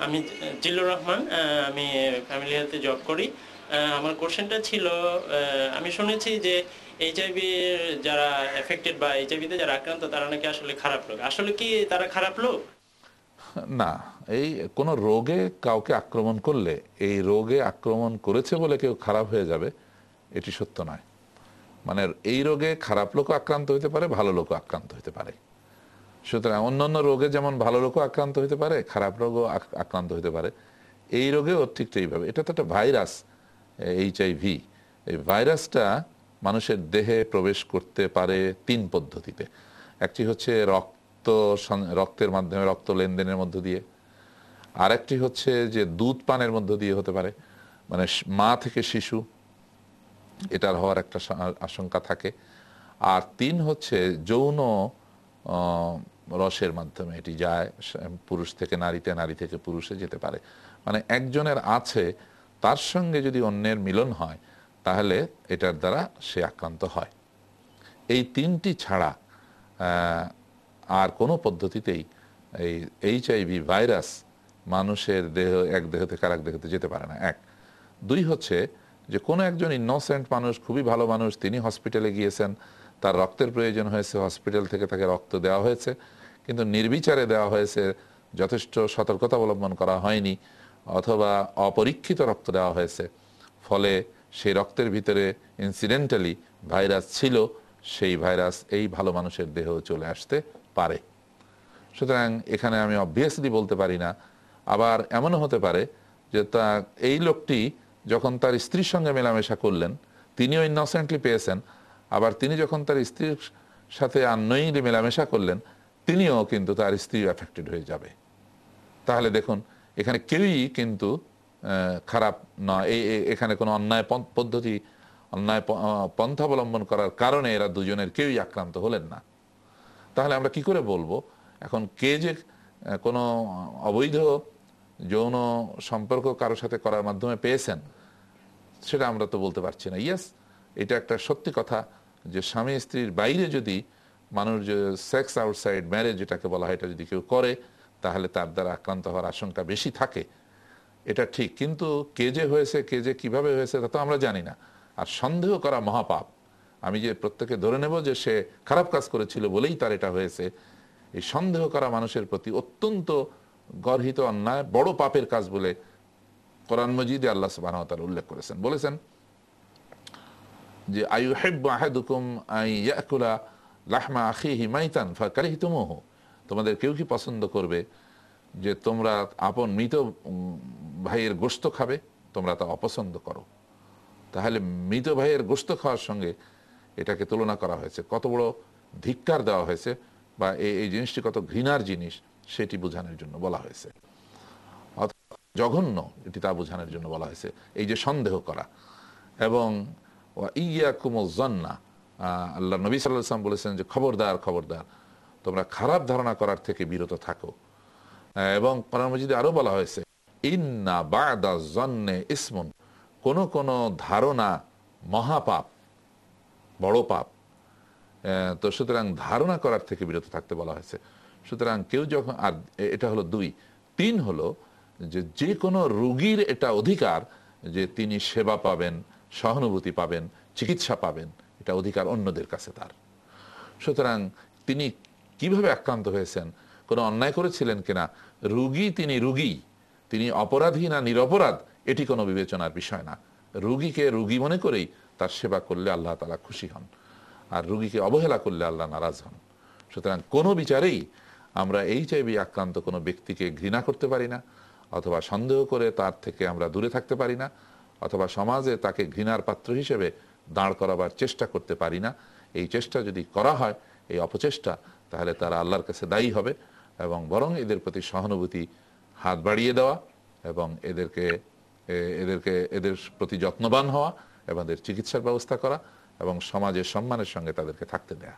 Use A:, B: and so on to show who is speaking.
A: আমি জিল্লুর রহমান, আমি family হেলথে job করি। আমার কোশ্চেনটা ছিল, আমি শুনেছি যে এইচআইভি যারা এফেক্টেড বা এইচআইভিতে যারা আক্রান্ত তারা নাকি আসলে খারাপ লোক। আসলে কি তারা খারাপ লোক?
B: না, এই কোনো রোগে কাউকে আক্রমণ করলে এই রোগে আক্রমণ করেছে বলে কেউ খারাপ হয়ে যাবে, এটি সত্য নয়। মানে এই রোগে খারাপ লোকও আক্রান্ত হতে পারে, ভালো লোকও আক্রান্ত হতে পারে। সুতরাং অন্যান্য রোগে যেমন ভালো লোকও আক্রান্ত হতে পারে, খারাপ রোগও আক্রান্ত হতে পারে, এই রোগেও ঠিক এইভাবে। এটা তো একটা ভাইরাস, এইচআইভি। এই ভাইরাসটা মানুষের দেহে প্রবেশ করতে পারে তিন পদ্ধতিতে। একটি হচ্ছে রক্তের মাধ্যমে, রক্ত লেনদেনের মধ্য দিয়ে। আরেকটি হচ্ছে যে দুধ পানের মধ্য দিয়ে হতে পারে, মানে মা থেকে শিশু, এটার হওয়ার একটা আশঙ্কা থাকে। আর তিন হচ্ছে যৌন রসের মাধ্যমে এটি যায়, পুরুষ থেকে নারীতে, নারী থেকে পুরুষে যেতে পারে। মানে একজনের আছে, তার সঙ্গে যদি অন্যের মিলন হয় তাহলে এটার দ্বারা সে আক্রান্ত হয়। এই তিনটি ছাড়া আর কোনো পদ্ধতিতেই এই এইচআইভি ভাইরাস মানুষের দেহ, এক দেহ থেকে আরেক দেহতে যেতে পারে না। এক। দুই হচ্ছে যে কোনো একজন ইনোসেন্ট মানুষ, খুবই ভালো মানুষ, তিনি হসপিটালে গিয়েছেন, তার রক্তের প্রয়োজন হয়েছে, হসপিটাল থেকে তাকে রক্ত দেওয়া হয়েছে, কিন্তু নির্বিচারে দেওয়া হয়েছে, যথেষ্ট সতর্কতা অবলম্বন করা হয়নি, অথবা অপরীক্ষিত রক্ত দেওয়া হয়েছে, ফলে সেই রক্তের ভিতরে ইনসিডেন্টালি ভাইরাস ছিল, সেই ভাইরাস এই ভালো মানুষের দেহেও চলে আসতে পারে। সুতরাং এখানে আমি অবভিয়াসলি বলতে পারি না। আবার এমনও হতে পারে যে এই লোকটি যখন তার স্ত্রীর সঙ্গে মেলামেশা করলেন, তিনিও ইনোসেন্টলি পেয়েছেন, আবার তিনি যখন তার স্ত্রীর সাথে আননোয়িংলি মেলামেশা করলেন, তিনিও কিন্তু তার স্ত্রীও অ্যাফেক্টেড হয়ে যাবে। তাহলে দেখুন, এখানে কেউই কিন্তু খারাপ নয়। এখানে কোনো অন্যায় পদ্ধতি, অন্যায় পন্থা অবলম্বন করার কারণে এরা দুজনের কেউই আক্রান্ত হলেন না। তাহলে আমরা কি করে বলবো এখন কে যে কোনো অবৈধ যৌন সম্পর্ক কারোর সাথে করার মাধ্যমে পেয়েছেন, সেটা আমরা তো বলতে পারছি না। ইয়েস, এটা একটা সত্যি কথা যে স্বামী স্ত্রীর বাইরে যদি মানুষ, যে সেক্স আউটসাইড ম্যারেজ যেটাকে বলা হয়, এটা যদি কেউ করে তাহলে তার দ্বারা আক্রান্ত হওয়ার আশঙ্কা বেশি থাকে, এটা ঠিক। কিন্তু কে যে হয়েছে, কে যে কিভাবে হয়েছে, তা তো আমরা জানি না। আর সন্দেহ করা মহাপাপ। আমি যে প্রত্যেকে ধরে নেব যে সে খারাপ কাজ করেছিল বলেই তার এটা হয়েছে, এই সন্দেহ করা মানুষের প্রতি অত্যন্ত গর্হিত অন্যায়, বড় পাপের কাজ বলে কোরআন মজিদে আল্লাহ সুবহানাহু ওয়া তাআলা উল্লেখ করেছেন। বলেছেন যে আইয়ুহিব্বু আহাদুকুম আন ইয়াকুলা লাহমা আখিহি মাইতান ফাকারিহতুমুহু, তোমাদের কেউ কি পছন্দ করবে যে তোমরা আপন মৃত ভাইয়ের গোশত খাবে? তোমরা তা অপছন্দ করো। তাহলে মৃত ভাইয়ের গোশত খাওয়ার সঙ্গে এটাকে তুলনা করা হয়েছে, কত বড় ধিক্কার দেওয়া হয়েছে, বা এই জিনিসটি কত ঘৃণার জিনিস সেটি বোঝানোর জন্য বলা হয়েছে। জঘন্য এটি তা বোঝানোর জন্য বলা হয়েছে, এই যে সন্দেহ করা। এবং ইয়াকুমুজ জান্না, আল্লাহ নবী সাল্লাল্লাহু আলাইহি ওয়াসাল্লাম বলেছেন যে খবরদার, খবরদার, তোমরা খারাপ ধারণা করার থেকে বিরত থাকো। এবং কোরআন মাজিদে আরো বলা হয়েছে ইন্না বা'দা যন্নে ইসমুন, কোন কোন ধারণা মহাপাপ, বড় পাপ। তো সুতরাং ধারণা করার থেকে বিরত থাকতে বলা হয়েছে। সুতরাং কেউ যখন, আর এটা হলো দুই। তিন হলো যে যে কোনো রোগীর এটা অধিকার যে তিনি সেবা পাবেন, সহানুভূতি পাবেন, চিকিৎসা পাবেন, এটা অধিকার অন্যদের কাছে তার। সুতরাং তিনি কিভাবে আক্রান্ত হয়েছেন, কোনো অন্যায় করেছিলেন কিনা, রুগী তিনি রুগী, তিনি অপরাধী না নিরপরাধ, এটি কোনো বিবেচনার বিষয় না। রুগীকে রুগী মনে করেই তার সেবা করলে আল্লাহ তাআলা খুশি হন, আর রুগীকে অবহেলা করলে আল্লাহ নারাজ হন। সুতরাং কোনো বিচারেই আমরা এইচআইভি আক্রান্ত কোনো ব্যক্তিকে ঘৃণা করতে পারি না, অথবা সন্দেহ করে তার থেকে আমরা দূরে থাকতে পারি না, অথবা সমাজে তাকে ঘৃণার পাত্র হিসেবে দাঁড় করাবার চেষ্টা করতে পারি না। এই চেষ্টা যদি করা হয়, এই অপচেষ্টা, তাহলে তারা আল্লাহর কাছে দায়ী হবে। এবং বরং এদের প্রতি সহানুভূতি, হাত বাড়িয়ে দেওয়া, এবং এদের প্রতি যত্নবান হওয়া, এবং এদের চিকিৎসার ব্যবস্থা করা, এবং সমাজের সম্মানের সঙ্গে তাদেরকে থাকতে দেয়া।